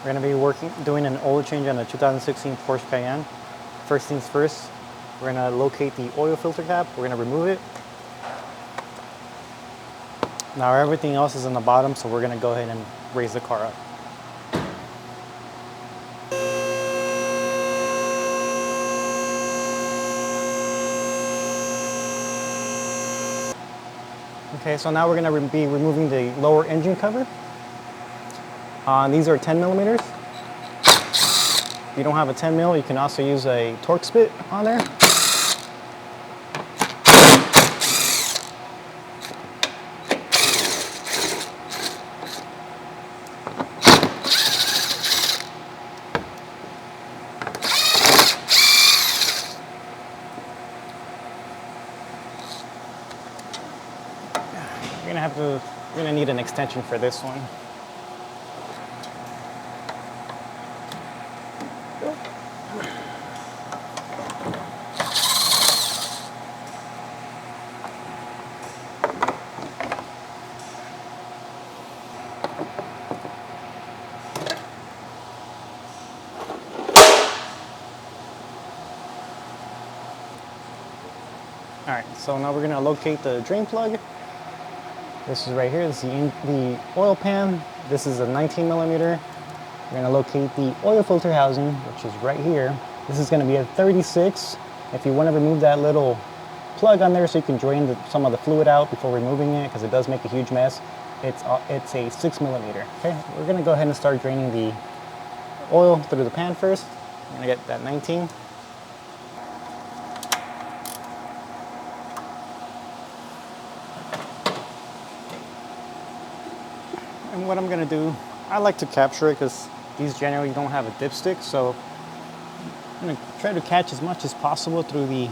We're going to be doing an oil change on a 2016 Porsche Cayenne. First things first, we're going to locate the oil filter cap. We're going to remove it. Now everything else is on the bottom, so we're going to go ahead and raise the car up. Okay, so now we're going to be removing the lower engine cover. These are 10 millimeters. If you don't have a 10 mil, you can also use a torque spit on there. You're gonna need an extension for this one. All right, so now we're gonna locate the drain plug. This is right here. This is the oil pan. This is a 19 millimeter. We're gonna locate the oil filter housing, which is right here. This is gonna be a 36. If you wanna remove that little plug on there so you can drain some of the fluid out before removing it, because it does make a huge mess, it's a 6 millimeter. Okay, we're gonna go ahead and start draining the oil through the pan first. I'm gonna get that 19. And what I'm gonna do, I like to capture it because these generally don't have a dipstick, so I'm gonna try to catch as much as possible through the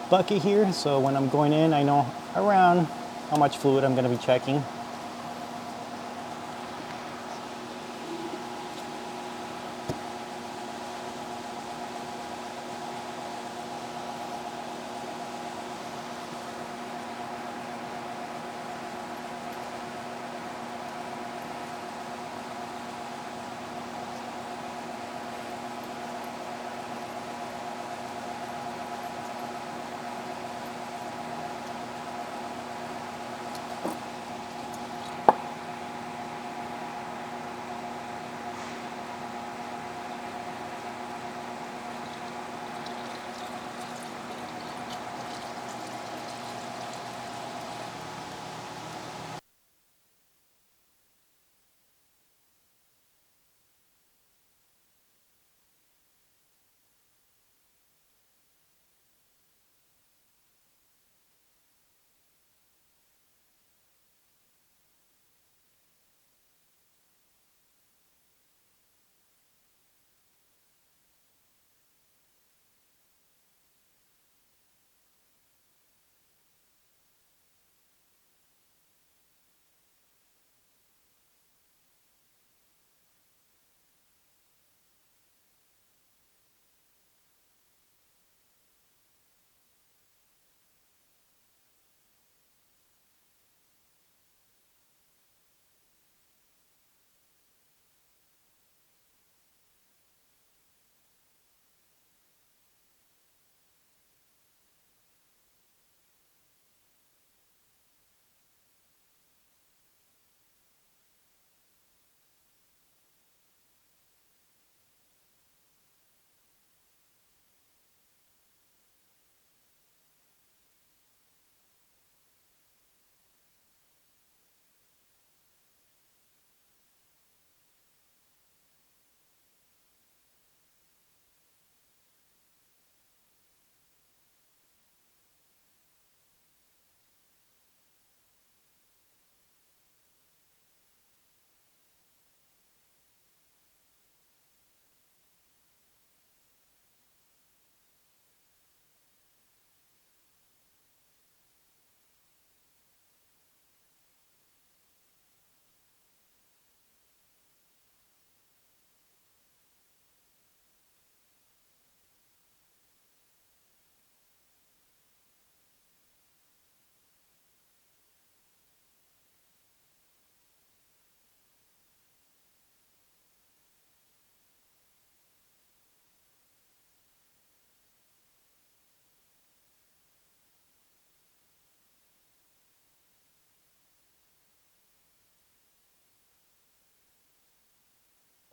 bucket here, so when I'm going in, I know around how much fluid I'm gonna be checking.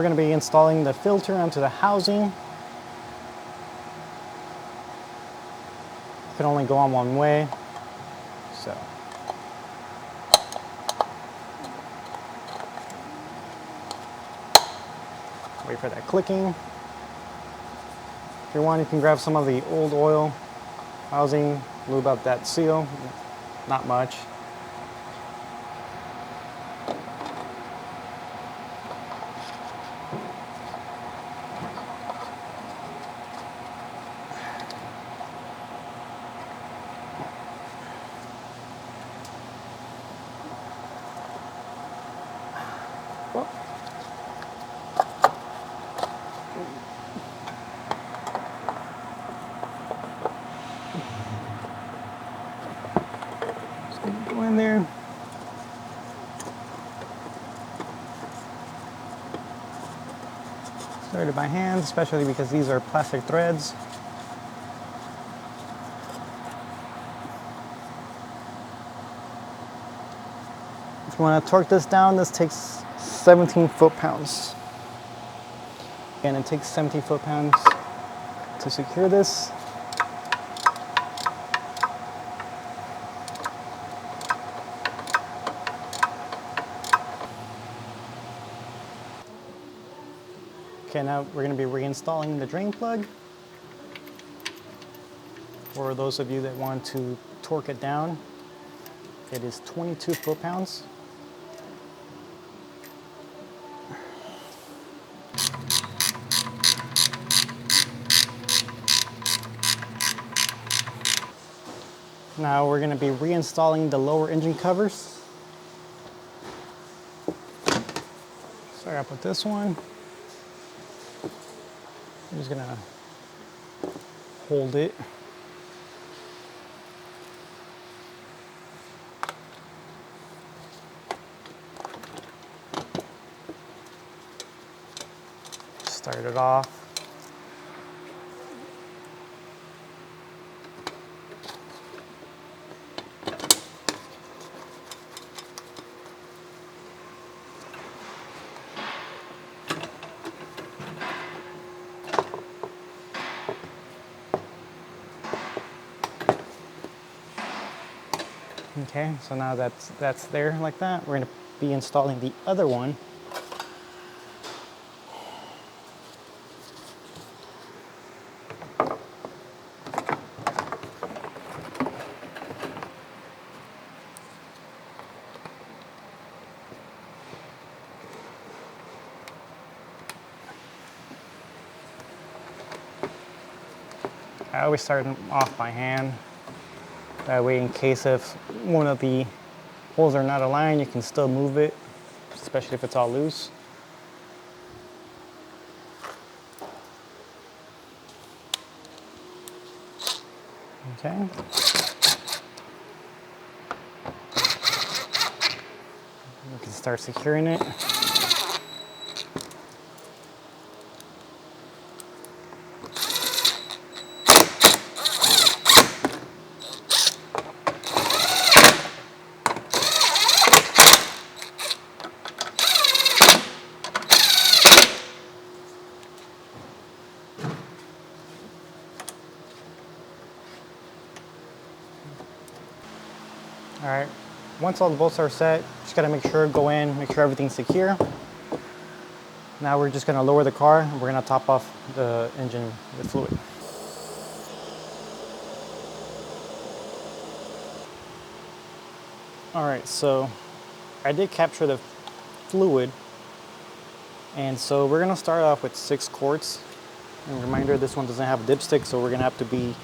We're going to be installing the filter onto the housing. It can only go on one way, so. Wait for that clicking. If you want, you can grab some of the old oil housing, lube up that seal, not much. Go in there. Started by hand, especially because these are plastic threads. If you want to torque this down, this takes 17 foot-pounds. And it takes 17 foot-pounds to secure this. Okay, now we're going to be reinstalling the drain plug. For those of you that want to torque it down, it is 22 foot-pounds. Now we're going to be reinstalling the lower engine covers. Start up with this one. I'm just gonna hold it. Start it off. Okay, so now that's there like that. We're going to be installing the other one. I always start them off by hand. That way, in case if one of the holes are not aligned, you can still move it, especially if it's all loose. Okay. You can start securing it. All right, once all the bolts are set, just gotta make sure, go in, make sure everything's secure. Now we're just gonna lower the car and we're gonna top off the engine with fluid. All right, so I did capture the fluid. And so we're gonna start off with 6 quarts. And reminder, this one doesn't have a dipstick, so we're gonna have to be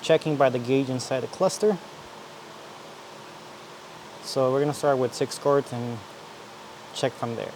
checking by the gauge inside the cluster. So we're going to start with 6 quarts and check from there.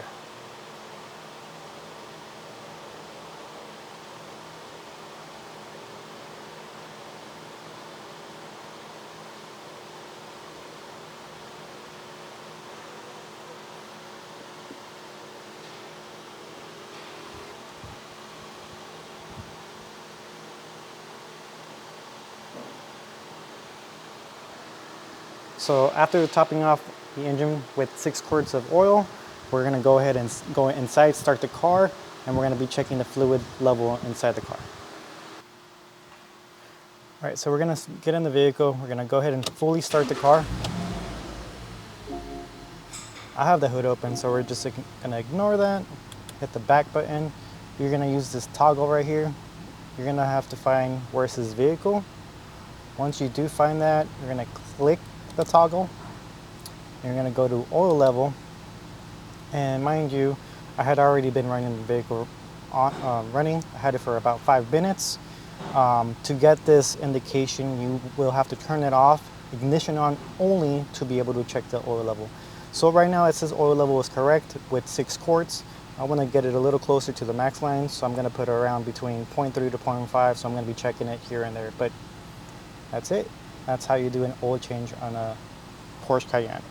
So after topping off the engine with 6 quarts of oil, we're gonna go ahead and go inside, start the car, and we're gonna be checking the fluid level inside the car. All right, so we're gonna get in the vehicle. We're gonna go ahead and fully start the car. I have the hood open, so we're just gonna ignore that. Hit the back button. You're gonna use this toggle right here. You're gonna have to find where it says vehicle. Once you do find that, you're gonna click the toggle. You're gonna go to oil level. And mind you, I had already been running the vehicle running. I had it for about 5 minutes. To get this indication, you will have to turn it off, ignition on only, to be able to check the oil level. So right now it says oil level is correct with 6 quarts. I want to get it a little closer to the max line, so I'm going to put it around between 0.3 to 0.5, so I'm going to be checking it here and there. But that's it. That's how you do an oil change on a Porsche Cayenne.